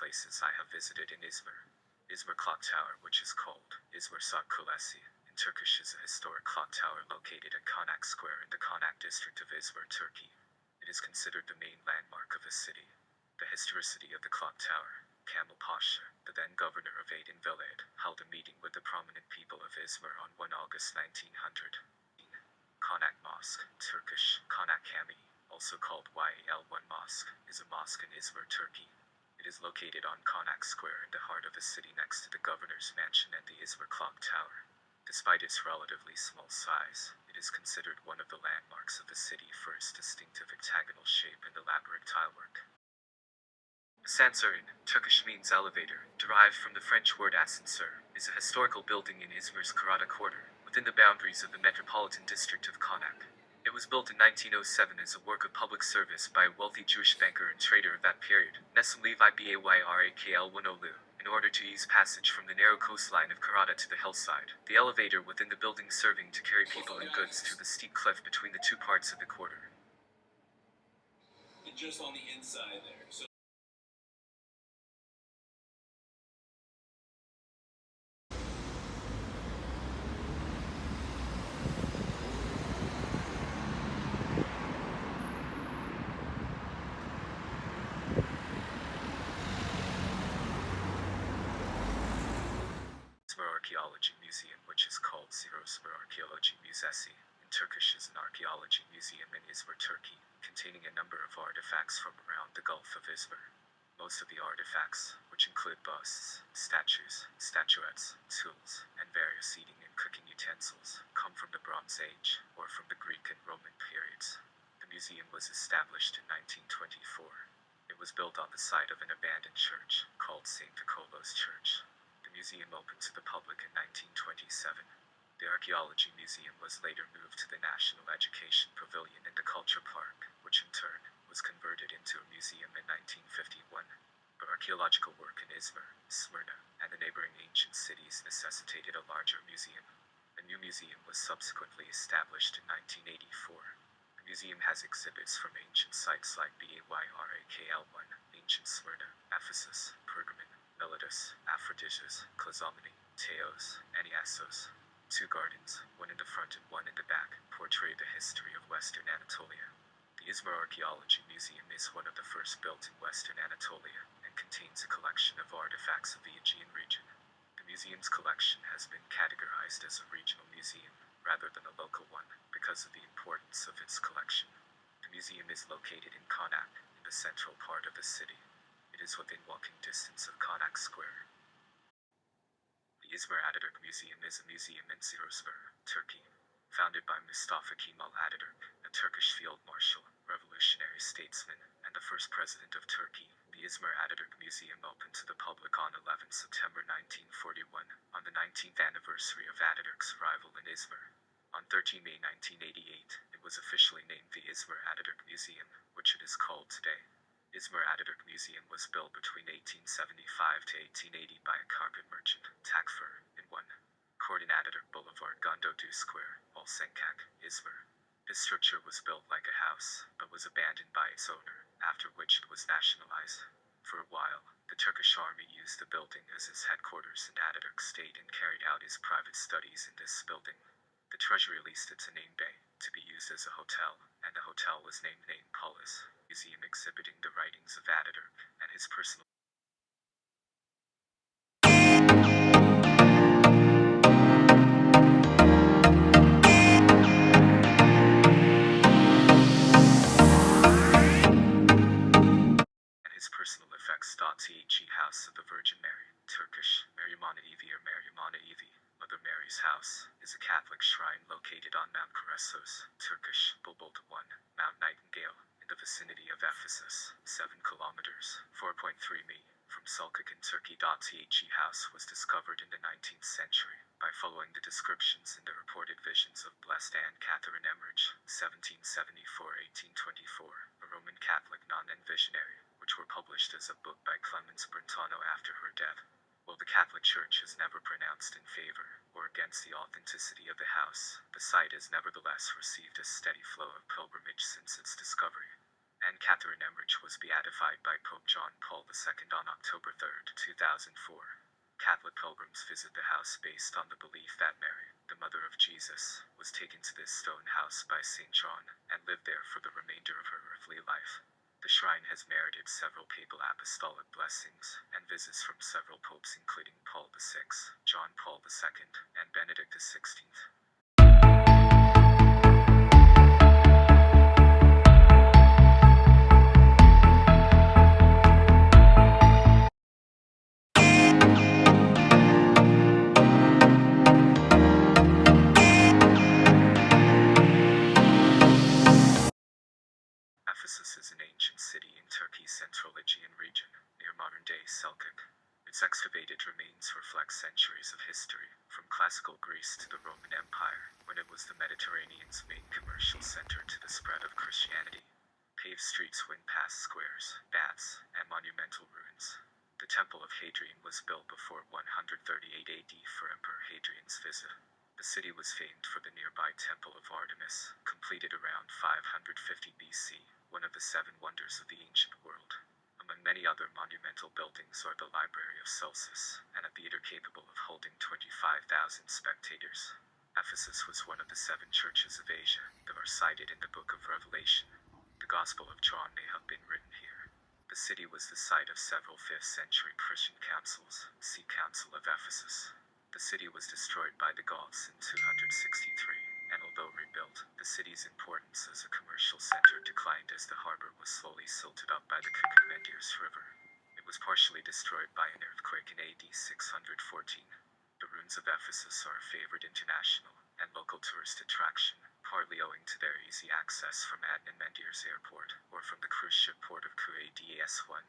places I have visited in Izmir. Izmir Clock Tower, which is called Izmir Saat Kulesi in Turkish, is a historic clock tower located at Konak Square in the Konak district of Izmir, Turkey. It is considered the main landmark of the city. The historicity of the clock tower. Kemal Pasha, the then governor of Aegean, held a meeting with the prominent people of Izmir on 1 August 1900. Konak Mosque, Turkish, Konak Cami, also called YAL1 Mosque, is a mosque in Izmir, Turkey. It is located on Konak Square in the heart of the city next to the governor's mansion and the Izmir Clock Tower. Despite its relatively small size, it is considered one of the landmarks of the city for its distinctive octagonal shape and elaborate tilework. Asansör, in Turkish means elevator, derived from the French word Asansör, is a historical building in Izmir's Karada quarter, within the boundaries of the metropolitan district of Konak. It was built in 1907 as a work of public service by a wealthy Jewish banker and trader of that period, Nessim Levi Bayrakl-1olu, in order to ease passage from the narrow coastline of Karada to the hillside. The elevator within the building serving to carry people and goods through the steep cliff between the two parts of the quarter. And just on the inside there. So Izmir Archaeology Museum, which is called Izmir Archaeology Müzesi, in Turkish, is an archaeology museum in Izmir, Turkey, containing a number of artifacts from around the Gulf of Izmir. Most of the artifacts, which include busts, statues, statuettes, tools, and various eating and cooking utensils, come from the Bronze Age, or from the Greek and Roman periods. The museum was established in 1924. It was built on the site of an abandoned church, called St. Nicola's Church. The museum opened to the public in 1927. The Archaeology Museum was later moved to the National Education Pavilion in the Culture Park, which in turn was converted into a museum in 1951. But archaeological work in Izmir, Smyrna, and the neighboring ancient cities necessitated a larger museum. A new museum was subsequently established in 1984. The museum has exhibits from ancient sites like Bayrakl-1, ancient Smyrna, Ephesus, Pergamon, Miletus, Aphrodisias, Clazomenae, Teos, and Iassos. Two gardens, one in the front and one in the back, portray the history of Western Anatolia. The Izmir Archaeology Museum is one of the first built in Western Anatolia, and contains a collection of artifacts of the Aegean region. The museum's collection has been categorized as a regional museum, rather than a local one, because of the importance of its collection. The museum is located in Konak, in the central part of the city. It is within walking distance of Konak Square. The Izmir Ataturk Museum is a museum in Izmir, Turkey. Founded by Mustafa Kemal Ataturk, a Turkish field marshal, revolutionary statesman, and the first president of Turkey, the Izmir Ataturk Museum opened to the public on 11 September 1941, on the 19th anniversary of Ataturk's arrival in Izmir. On 13 May 1988, it was officially named the Izmir Ataturk Museum, which it is called today. Izmir Ataturk Museum was built between 1875 to 1880 by a carpet merchant, Takfur, in 1 Cordon Ataturk Boulevard, Gondodu Square, Alsancak, Izmir. This structure was built like a house, but was abandoned by its owner, after which it was nationalized. For a while, the Turkish army used the building as its headquarters, and Ataturk stayed and carried out his private studies in this building. The treasury leased it to Name Bey, to be used as a hotel, and the hotel was named Name Polis, museum exhibiting the writings of Ataturk and his personal effects. Th House of the Virgin Mary, Turkish, Meryemana Evi or Meryemana Evi, Mother Mary's House, is a Catholic shrine located on Mount Keressos, Turkish, Bulbulta 1, Mount Nightingale, in the vicinity of Ephesus, 7 kilometers, 4.3 mi, from Sulkak in Turkey. Th House was discovered in the 19th century, by following the descriptions in the reported visions of Blessed Anne Catherine Emmerich, 1774-1824, a Roman Catholic nun and visionary, which were published as a book by Clemens Brentano after her death. While the Catholic Church has never pronounced in favor or against the authenticity of the house, the site has nevertheless received a steady flow of pilgrimage since its discovery. and Catherine Emmerich was beatified by Pope John Paul II on October 3, 2004. Catholic pilgrims visit the house based on the belief that Mary, the mother of Jesus, was taken to this stone house by St. John, and lived there for the remainder of her earthly life. The shrine has merited several papal apostolic blessings, and visits from several popes including Paul VI, John Paul II, and Benedict XVI. Ephesus is an ancient city in Turkey's central Aegean region, near modern-day Selçuk. Its excavated remains reflect centuries of history, from classical Greece to the Roman Empire, when it was the Mediterranean's main commercial center, to the spread of Christianity. Paved streets wind past squares, baths, and monumental ruins. The Temple of Hadrian was built before 138 AD for Emperor Hadrian's visit. The city was famed for the nearby Temple of Artemis, completed around 550 BC, one of the seven wonders of the ancient world. Among many other monumental buildings are the Library of Celsus, and a theater capable of holding 25,000 spectators. Ephesus was one of the seven churches of Asia that are cited in the Book of Revelation. The Gospel of John may have been written here. The city was the site of several 5th century Christian councils. See Council of Ephesus. The city was destroyed by the Goths in 263, and although rebuilt, the city's importance as a commercial center declined as the harbor was slowly silted up by the Mendirs River. It was partially destroyed by an earthquake in AD 614. The ruins of Ephesus are a favored international and local tourist attraction, partly owing to their easy access from Adnan Mendirs Airport or from the cruise ship port of Kuades 1.